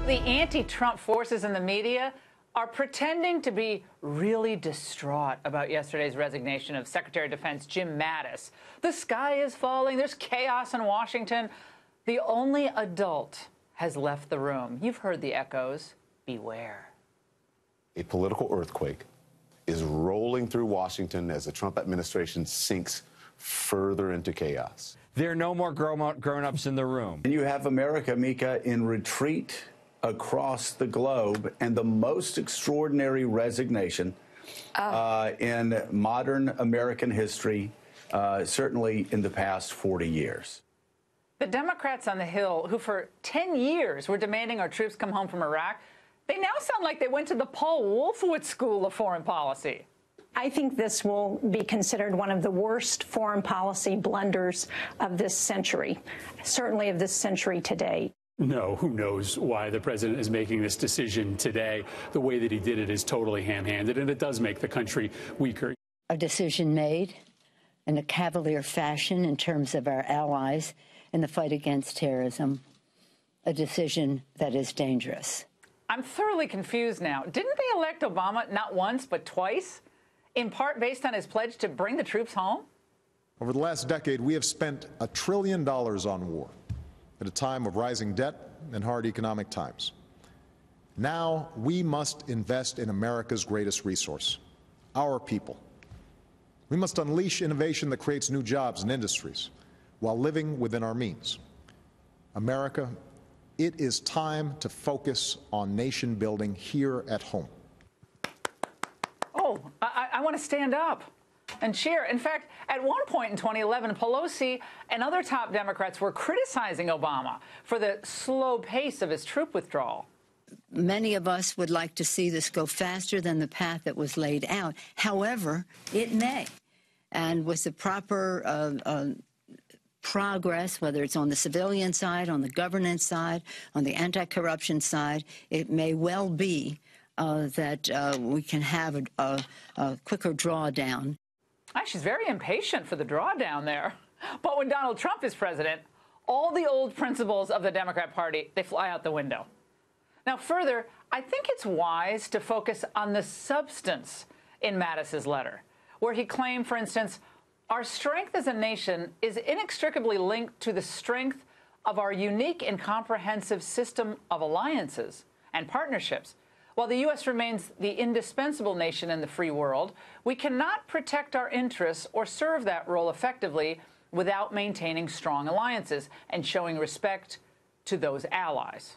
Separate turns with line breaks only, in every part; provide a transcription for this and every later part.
The anti-Trump forces in the media are pretending to be really distraught about yesterday's resignation of Secretary of Defense Jim Mattis. The sky is falling. There's chaos in Washington. The only adult has left the room. You've heard the echoes. Beware.
A political earthquake is rolling through Washington as the Trump administration sinks further into chaos.
There are no more grown-ups in the room.
And you have America, Mika, in retreat across the globe, and the most extraordinary resignation in modern American history, certainly in the past 40 years.
The Democrats on the Hill, who for 10 years were demanding our troops come home from Iraq, they now sound like they went to the Paul Wolfowitz School of Foreign Policy.
I think this will be considered one of the worst foreign policy blunders of this century, certainly of this century today.
No, who knows why the president is making this decision today. The way that he did it is totally ham-handed, and it does make the country weaker.
A decision made in a cavalier fashion in terms of our allies in the fight against terrorism, a decision that is dangerous.
I'm thoroughly confused now. Didn't they elect Obama not once but twice, in part based on his pledge to bring the troops home?
Over the last decade, we have spent $1 trillion on war at a time of rising debt and hard economic times. Now we must invest in America's greatest resource, our people. We must unleash innovation that creates new jobs and industries while living within our means. America, it is time to focus on nation building here at home.
Oh, I want to stand up and cheer. In fact, at one point in 2011, Pelosi and other top Democrats were criticizing Obama for the slow pace of his troop withdrawal.
Many of us would like to see this go faster than the path that was laid out. However, it may. And with the proper progress, whether it's on the civilian side, on the governance side, on the anti-corruption side, it may well be that we can have a quicker drawdown.
She's very impatient for the drawdown there. But when Donald Trump is president, all the old principles of the Democrat Party, they fly out the window. Now, further, I think it's wise to focus on the substance in Mattis's letter, where he claimed, for instance, our strength as a nation is inextricably linked to the strength of our unique and comprehensive system of alliances and partnerships. While the U.S. remains the indispensable nation in the free world, we cannot protect our interests or serve that role effectively without maintaining strong alliances and showing respect to those allies.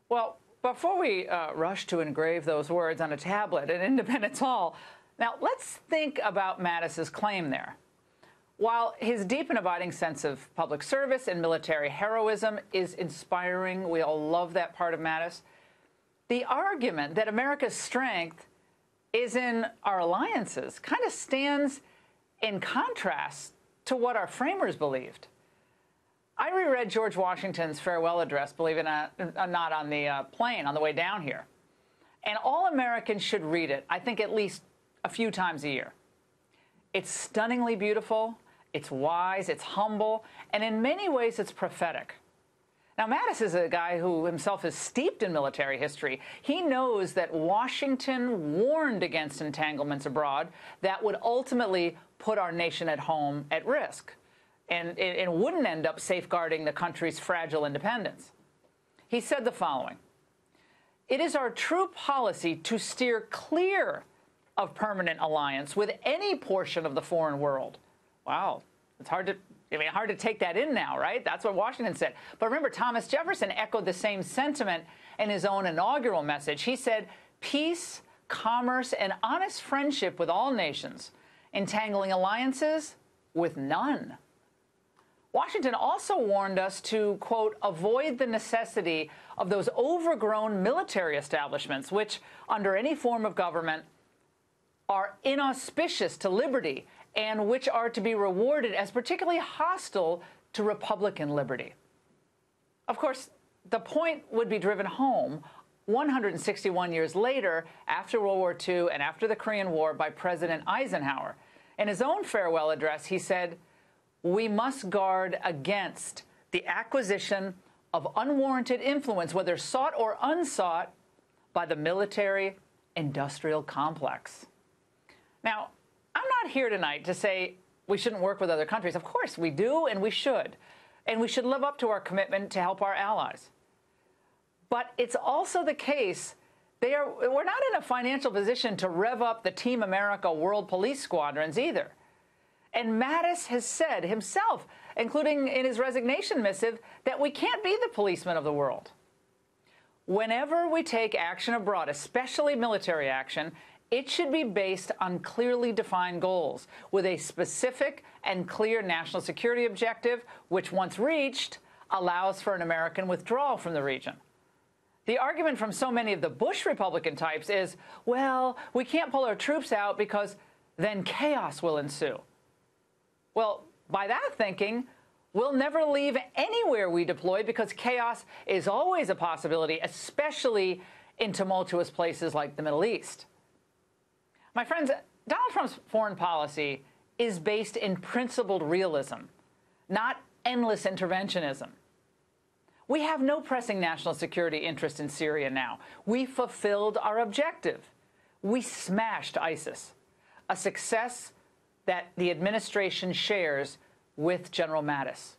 Well, before we rush to engrave those words on a tablet at Independence Hall, now let's think about Mattis's claim there. While his deep and abiding sense of public service and military heroism is inspiring, we all love that part of Mattis, the argument that America's strength is in our alliances kind of stands in contrast to what our framers believed. I reread George Washington's farewell address, believe it or not, on the plane on the way down here. And all Americans should read it, I think, at least a few times a year. It's stunningly beautiful, it's wise, it's humble, and in many ways it's prophetic. Now, Mattis is a guy who himself is steeped in military history. He knows that Washington warned against entanglements abroad that would ultimately put our nation at home at risk, and it wouldn't end up safeguarding the country's fragile independence. He said the following: "It is our true policy to steer clear of permanent alliance with any portion of the foreign world." Wow, it's hard to take that in now, right? That's what Washington said. But remember, Thomas Jefferson echoed the same sentiment in his own inaugural message. He said, "Peace, commerce, and honest friendship with all nations, entangling alliances with none." Washington also warned us to, quote, avoid the necessity of those overgrown military establishments, which, under any form of government, are inauspicious to liberty and which are to be rewarded as particularly hostile to Republican liberty. Of course, the point would be driven home 161 years later, after World War II and after the Korean War, by President Eisenhower. In his own farewell address, he said, "We must guard against the acquisition of unwarranted influence, whether sought or unsought, by the military-industrial complex. Now, I'm not here tonight to say we shouldn't work with other countries. Of course we do, and we should. And we should live up to our commitment to help our allies. But it's also the case we're not in a financial position to rev up the Team America World Police Squadrons either. And Mattis has said himself, including in his resignation missive, that we can't be the policemen of the world. Whenever we take action abroad, especially military action, it should be based on clearly defined goals with a specific and clear national security objective, which, once reached, allows for an American withdrawal from the region. The argument from so many of the Bush Republican types is, well, we can't pull our troops out because then chaos will ensue. Well, by that thinking, we'll never leave anywhere we deploy because chaos is always a possibility, especially in tumultuous places like the Middle East. My friends, Donald Trump's foreign policy is based in principled realism, not endless interventionism. We have no pressing national security interest in Syria now. We fulfilled our objective. We smashed ISIS, a success that the administration shares with General Mattis.